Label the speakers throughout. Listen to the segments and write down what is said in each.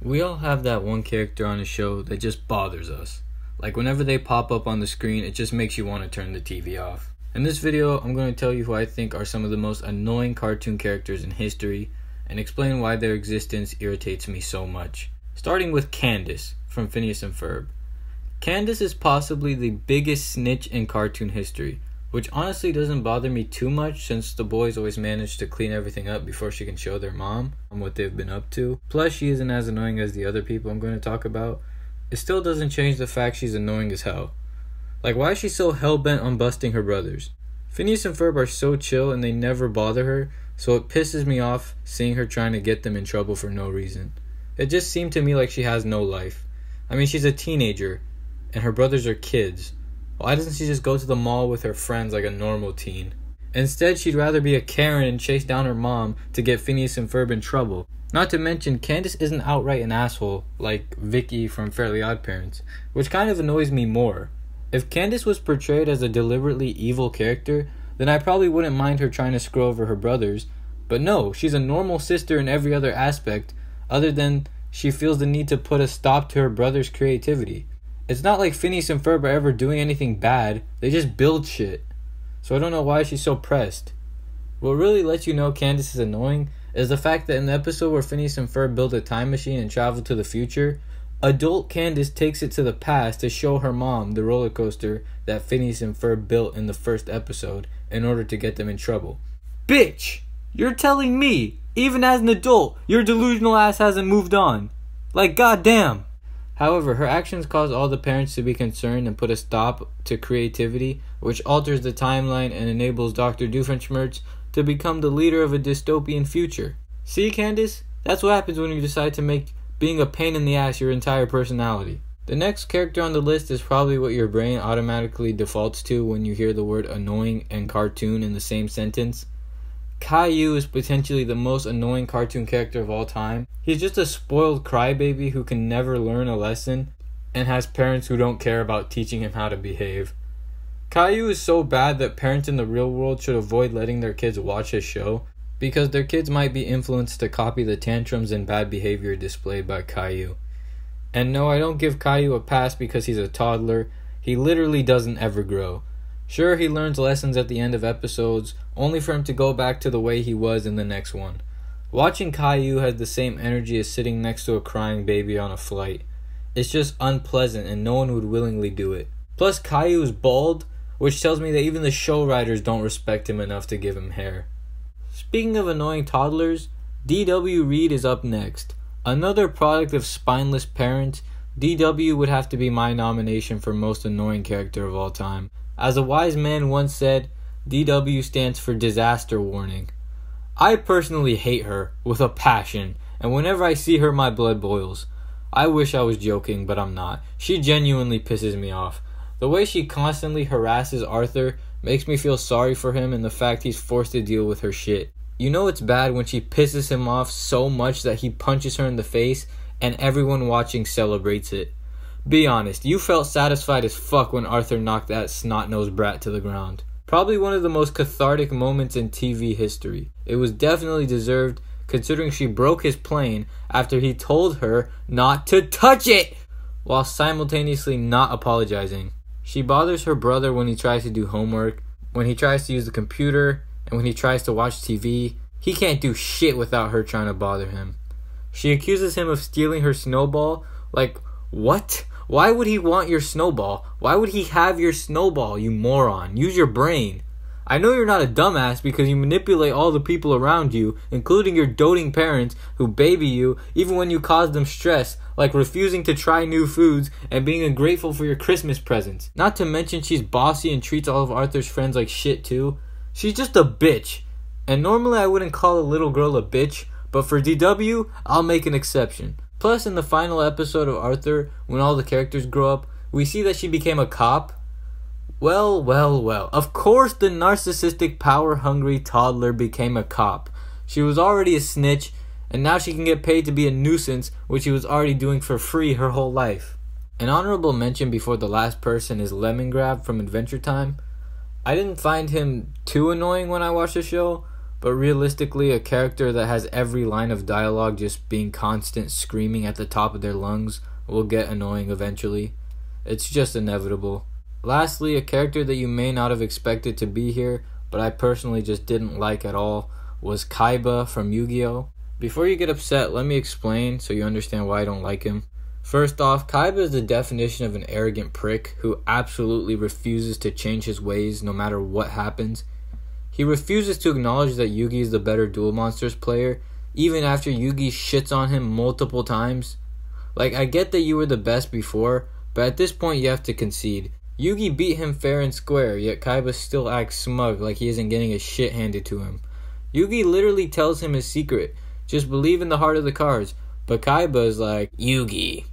Speaker 1: We all have that one character on a show that just bothers us. Like whenever they pop up on the screen, it just makes you want to turn the TV off. In this video, I'm going to tell you who I think are some of the most annoying cartoon characters in history and explain why their existence irritates me so much. Starting with Candace from Phineas and Ferb. Candace is possibly the biggest snitch in cartoon history, which honestly doesn't bother me too much since the boys always manage to clean everything up before she can show their mom what they've been up to. Plus, she isn't as annoying as the other people I'm going to talk about. It still doesn't change the fact she's annoying as hell. Like, why is she so hell-bent on busting her brothers? Phineas and Ferb are so chill and they never bother her, so it pisses me off seeing her trying to get them in trouble for no reason. It just seemed to me like she has no life. I mean, she's a teenager, and her brothers are kids. Why doesn't she just go to the mall with her friends like a normal teen? Instead, she'd rather be a Karen and chase down her mom to get Phineas and Ferb in trouble. Not to mention, Candace isn't outright an asshole like Vicky from Fairly OddParents, which kind of annoys me more. If Candace was portrayed as a deliberately evil character, then I probably wouldn't mind her trying to screw over her brothers. But no, she's a normal sister in every other aspect, other than she feels the need to put a stop to her brother's creativity. It's not like Phineas and Ferb are ever doing anything bad, they just build shit. So I don't know why she's so pressed. What really lets you know Candace is annoying is the fact that in the episode where Phineas and Ferb build a time machine and travel to the future, adult Candace takes it to the past to show her mom the roller coaster that Phineas and Ferb built in the first episode in order to get them in trouble. Bitch! You're telling me, even as an adult, your delusional ass hasn't moved on. Like, goddamn! However, her actions cause all the parents to be concerned and put a stop to creativity, which alters the timeline and enables Dr. Doofenshmirtz to become the leader of a dystopian future. See, Candace? That's what happens when you decide to make being a pain in the ass your entire personality. The next character on the list is probably what your brain automatically defaults to when you hear the word annoying and cartoon in the same sentence. Caillou is potentially the most annoying cartoon character of all time. He's just a spoiled crybaby who can never learn a lesson and has parents who don't care about teaching him how to behave. Caillou is so bad that parents in the real world should avoid letting their kids watch his show because their kids might be influenced to copy the tantrums and bad behavior displayed by Caillou. And no, I don't give Caillou a pass because he's a toddler. He literally doesn't ever grow. Sure, he learns lessons at the end of episodes, only for him to go back to the way he was in the next one. Watching Caillou has the same energy as sitting next to a crying baby on a flight. It's just unpleasant and no one would willingly do it. Plus, Caillou is bald, which tells me that even the show writers don't respect him enough to give him hair. Speaking of annoying toddlers, D.W. Reed is up next. Another product of spineless parents, D.W. would have to be my nomination for most annoying character of all time. As a wise man once said, DW stands for disaster warning. I personally hate her with a passion, and whenever I see her my blood boils. I wish I was joking, but I'm not. She genuinely pisses me off. The way she constantly harasses Arthur makes me feel sorry for him and the fact he's forced to deal with her shit. You know it's bad when she pisses him off so much that he punches her in the face and everyone watching celebrates it. Be honest, you felt satisfied as fuck when Arthur knocked that snot-nosed brat to the ground. Probably one of the most cathartic moments in TV history. It was definitely deserved considering she broke his plane after he told her not to touch it, while simultaneously not apologizing. She bothers her brother when he tries to do homework, when he tries to use the computer, and when he tries to watch TV. He can't do shit without her trying to bother him. She accuses him of stealing her snowball. Like, what? Why would he want your snowball? Why would he have your snowball, you moron? Use your brain. I know you're not a dumbass because you manipulate all the people around you, including your doting parents who baby you even when you cause them stress, like refusing to try new foods and being ungrateful for your Christmas presents. Not to mention she's bossy and treats all of Arthur's friends like shit too. She's just a bitch. And normally I wouldn't call a little girl a bitch, but for DW, I'll make an exception. Plus, in the final episode of Arthur, when all the characters grow up, we see that she became a cop. Well. Of course the narcissistic, power-hungry toddler became a cop. She was already a snitch, and now she can get paid to be a nuisance, which she was already doing for free her whole life. An honorable mention before the last person is Lemongrab from Adventure Time. I didn't find him too annoying when I watched the show, But realistically, a character that has every line of dialogue just being constant screaming at the top of their lungs will get annoying eventually. It's just inevitable. Lastly, a character that you may not have expected to be here, but I personally just didn't like at all, was Kaiba from Yu-Gi-Oh! Before you get upset, let me explain so you understand why I don't like him. First off, Kaiba is the definition of an arrogant prick who absolutely refuses to change his ways no matter what happens. He refuses to acknowledge that Yugi is the better Duel Monsters player, even after Yugi shits on him multiple times. Like, I get that you were the best before, but at this point you have to concede. Yugi beat him fair and square, yet Kaiba still acts smug like he isn't getting his shit handed to him. Yugi literally tells him his secret, just believe in the heart of the cards, but Kaiba is like, Yugi,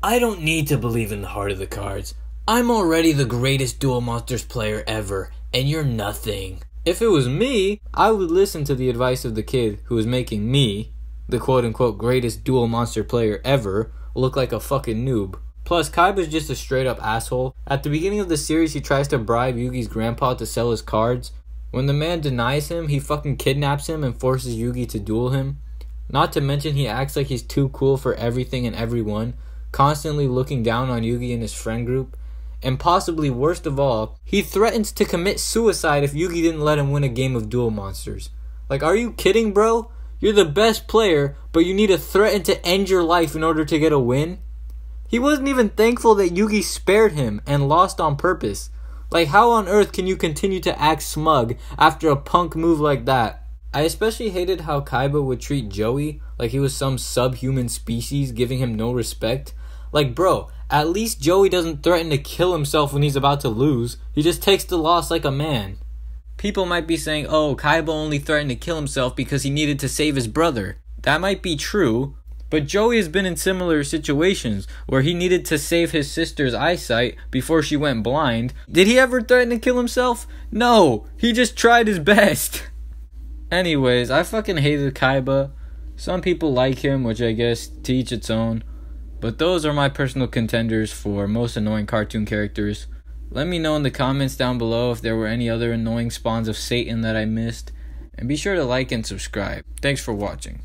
Speaker 1: I don't need to believe in the heart of the cards. I'm already the greatest Duel Monsters player ever, and you're nothing. If it was me, I would listen to the advice of the kid who was making me, the quote-unquote greatest Duel Monster player ever, look like a fucking noob. Plus, Kaiba's just a straight-up asshole. At the beginning of the series, he tries to bribe Yugi's grandpa to sell his cards. When the man denies him, he fucking kidnaps him and forces Yugi to duel him. Not to mention, he acts like he's too cool for everything and everyone, constantly looking down on Yugi and his friend group. And possibly worst of all, he threatens to commit suicide if Yugi didn't let him win a game of Duel Monsters. Like, are you kidding, bro? You're the best player, but you need to threaten to end your life in order to get a win? He wasn't even thankful that Yugi spared him and lost on purpose. Like, how on earth can you continue to act smug after a punk move like that? I especially hated how Kaiba would treat Joey like he was some subhuman species, giving him no respect. Like, bro, at least Joey doesn't threaten to kill himself when he's about to lose. He just takes the loss like a man. People might be saying, oh, Kaiba only threatened to kill himself because he needed to save his brother. That might be true, but Joey has been in similar situations where he needed to save his sister's eyesight before she went blind. Did he ever threaten to kill himself? No, he just tried his best. Anyways, I fucking hated Kaiba. Some people like him, which I guess to each its own. But those are my personal contenders for most annoying cartoon characters. Let me know in the comments down below if there were any other annoying spawns of Satan that I missed. And be sure to like and subscribe. Thanks for watching.